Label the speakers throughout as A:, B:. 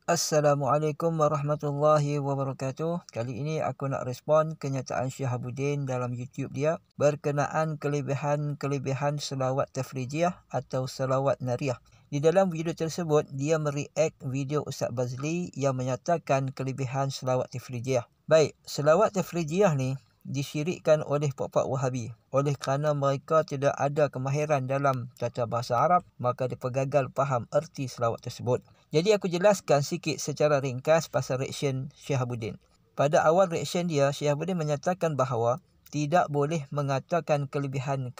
A: Assalamualaikum warahmatullahi wabarakatuh. Kali ini aku nak respon kenyataan Syihabuddin dalam YouTube dia berkenaan kelebihan selawat tafrijiyah atau selawat nariyah. Di dalam video tersebut, dia mereact video Ustaz Bazli yang menyatakan kelebihan selawat tafrijiyah. Baik, selawat tafrijiyah ni disyirikkan oleh puak-puak Wahabi. Oleh kerana mereka tidak ada kemahiran dalam tata bahasa Arab, maka mereka gagal faham erti selawat tersebut. Jadi aku jelaskan sikit secara ringkas pasal reaction Syihabuddin. Pada awal reaction dia, Syihabuddin menyatakan bahawa tidak boleh mengatakan kelebihan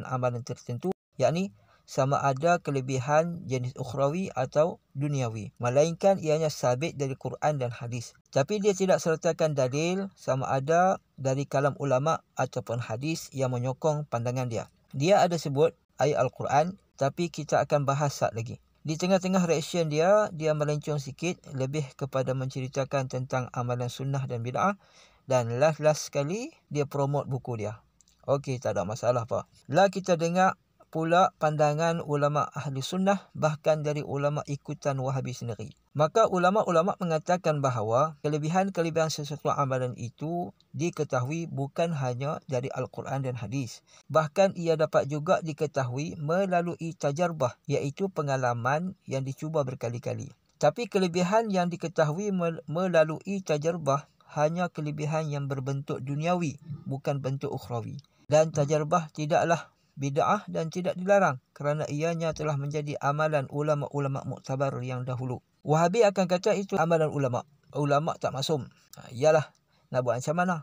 A: amalan tertentu, yakni sama ada kelebihan jenis ukhrawi atau duniawi, melainkan ianya sabit dari Quran dan hadis. Tapi dia tidak sertakan dalil sama ada dari kalam ulama ataupun hadis yang menyokong pandangan dia. Dia ada sebut ayat Al-Quran, tapi kita akan bahas sat lagi. Di tengah-tengah reaction dia melencong sikit lebih kepada menceritakan tentang amalan sunnah dan bid'ah. Dan last sekali dia promote buku dia. Okey, tak ada masalah apa. Lah kita dengar pula pandangan ulama ahli sunnah, bahkan dari ulama ikutan Wahabi sendiri. Maka ulama-ulama mengatakan bahawa kelebihan sesuatu amalan itu diketahui bukan hanya dari Al-Quran dan hadis. Bahkan ia dapat juga diketahui melalui tajarbah, iaitu pengalaman yang dicuba berkali-kali. Tapi kelebihan yang diketahui melalui tajarbah hanya kelebihan yang berbentuk duniawi, bukan bentuk ukhrawi. Dan tajarbah tidaklah bid'ah dan tidak dilarang kerana ianya telah menjadi amalan ulama-ulama muktabar yang dahulu. Wahabi akan kata itu amalan ulama. Ulama tak maksum. Iyalah, nak buat macam mana?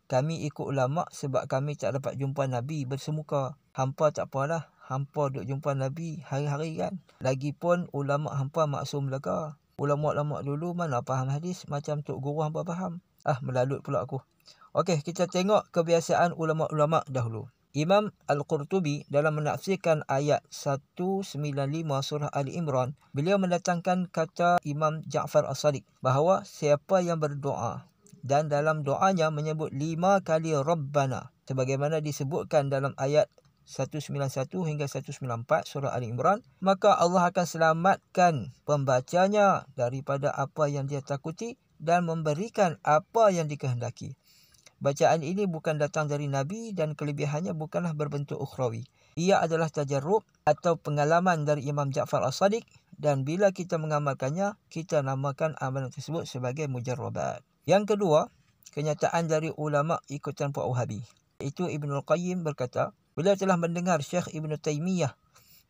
A: Kami ikut ulama sebab kami tak dapat jumpa Nabi bersemuka. Hampa tak apalah. Hampa duk jumpa Nabi hari-hari kan. Lagipun ulama hampa maksum belaka. Ulama-ulama dulu mana faham hadis macam Tok Guru hampa faham. Melalut pula aku. Okey, kita tengok kebiasaan ulama-ulama dahulu. Imam Al-Qurtubi dalam menafsirkan ayat 195 surah Ali Imran, beliau mendatangkan kata Imam Ja'far As-Sadiq bahawa siapa yang berdoa dan dalam doanya menyebut 5 kali Rabbana sebagaimana disebutkan dalam ayat 191 hingga 194 surah Ali Imran, maka Allah akan selamatkan pembacanya daripada apa yang dia takuti dan memberikan apa yang dikehendaki. Bacaan ini bukan datang dari Nabi dan kelebihannya bukanlah berbentuk ukhrawi. Ia adalah tajarrub atau pengalaman dari Imam Ja'far As-Sadiq dan bila kita mengamalkannya, kita namakan amalan tersebut sebagai mujarrabat. Yang kedua, kenyataan dari ulama ikutan puak Wahabi. Itu Ibnul Qayyim berkata, beliau telah mendengar Syekh Ibn Taymiyah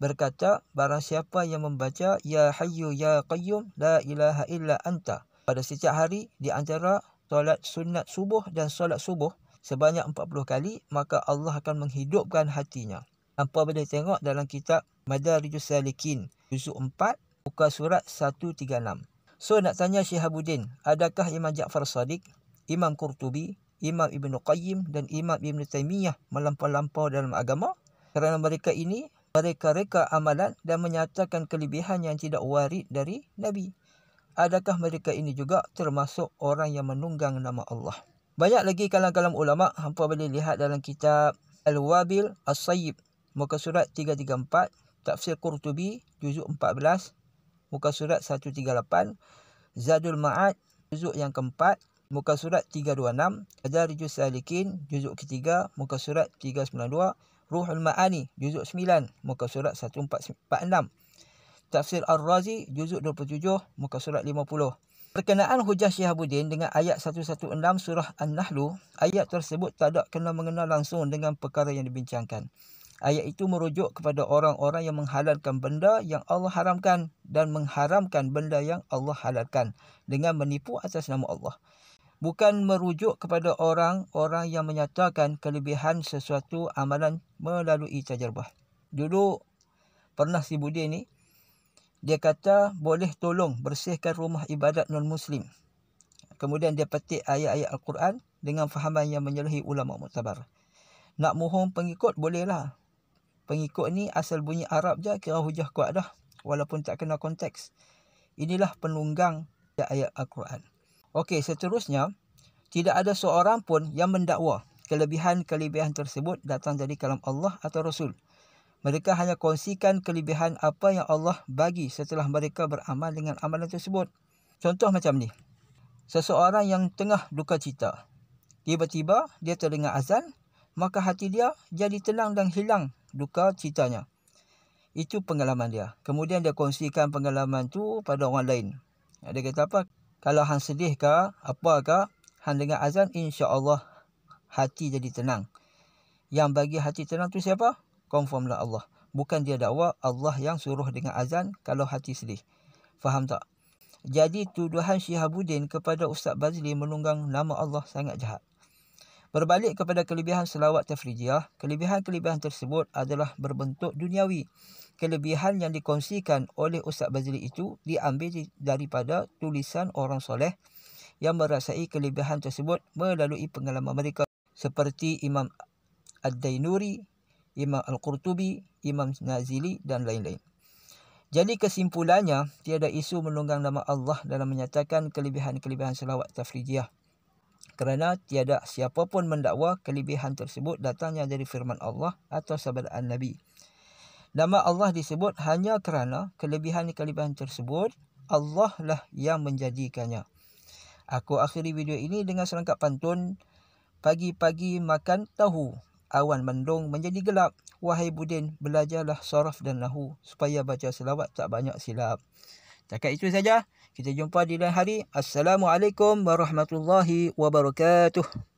A: berkata, barang siapa yang membaca Ya Hayyu Ya Qayyum La ilaha illa anta pada setiap hari di antara solat sunat subuh dan solat subuh sebanyak 40 kali, maka Allah akan menghidupkan hatinya. Hampa boleh tengok dalam kitab Madarijus Salikin, juzuk 4, muka surat 136. So nak tanya Syihabuddin, adakah Imam Ja'far As-Sadiq, Imam Qurtubi, Imam Ibn Qayyim dan Imam Ibn Taymiyah melampau-lampau dalam agama? Kerana mereka ini mereka reka amalan dan menyatakan kelebihan yang tidak warid dari Nabi. Adakah mereka ini juga termasuk orang yang menunggang nama Allah? Banyak lagi kalam-kalam ulama, hampa boleh lihat dalam kitab Al-Wabil As-Sayyib, muka surat 334, Tafsir Qurtubi, juzuk 14, muka surat 138, Zadul Ma'ad, juzuk yang keempat, muka surat 326, Madarijus Salikin, juzuk ketiga, muka surat 392, Ruhul Ma'ani, juzuk 9, muka surat 1446, Tafsir Ar-Razi, juzuk 27, muka surat 50. Berkenaan hujah Syihabuddin dengan ayat 116 surah An-Nahlu, ayat tersebut tak ada kena-mengena langsung dengan perkara yang dibincangkan. Ayat itu merujuk kepada orang-orang yang menghalalkan benda yang Allah haramkan dan mengharamkan benda yang Allah halalkan dengan menipu atas nama Allah. Bukan merujuk kepada orang-orang yang menyatakan kelebihan sesuatu amalan melalui tajarbah. Dulu pernah si Budi ni, dia kata boleh tolong bersihkan rumah ibadat non-Muslim. Kemudian dia petik ayat-ayat Al-Quran dengan fahaman yang menyalahi ulama muktabar. Nak mohon pengikut bolehlah. Pengikut ni asal bunyi Arab je kira hujah kuat dah. Walaupun tak kena konteks. Inilah penunggang ayat Al-Quran. Okey, seterusnya, tidak ada seorang pun yang mendakwa kelebihan-kelebihan tersebut datang dari kalam Allah atau Rasul. Mereka hanya kongsikan kelebihan apa yang Allah bagi setelah mereka beramal dengan amalan tersebut. Contoh macam ni. Seseorang yang tengah duka cita. Tiba-tiba dia terdengar azan, maka hati dia jadi tenang dan hilang duka citanya. Itu pengalaman dia. Kemudian dia kongsikan pengalaman tu pada orang lain. Dia kata apa? Kalau hang sedih ke, apakah, hang dengar azan, insya-Allah hati jadi tenang. Yang bagi hati tenang tu siapa? Confirmlah Allah. Bukan dia dakwa, Allah yang suruh dengar azan kalau hati sedih. Faham tak? Jadi tuduhan Syihabuddin kepada Ustaz Bazli menunggang nama Allah sangat jahat. Berbalik kepada kelebihan selawat tafrijiyah, kelebihan-kelebihan tersebut adalah berbentuk duniawi. Kelebihan yang dikongsikan oleh Ustaz Bazli itu diambil daripada tulisan orang soleh yang merasai kelebihan tersebut melalui pengalaman mereka. Seperti Imam Ad-Dainuri, Imam Al-Qurtubi, Imam Nazili dan lain-lain. Jadi kesimpulannya, tiada isu menunggang nama Allah dalam menyatakan kelebihan-kelebihan selawat tafrijiyah. Kerana tiada siapa pun mendakwa kelebihan tersebut datangnya dari firman Allah atau sabdaan Nabi. Nama Allah disebut hanya kerana kelebihan-kelebihan tersebut Allah lah yang menjadikannya. Aku akhiri video ini dengan serangkap pantun. Pagi-pagi makan tahu, awan mendung menjadi gelap. Wahai Budin, belajarlah saraf dan nahu supaya baca selawat tak banyak silap. Cakap itu saja. Kita jumpa di lain hari. Assalamualaikum warahmatullahi wabarakatuh.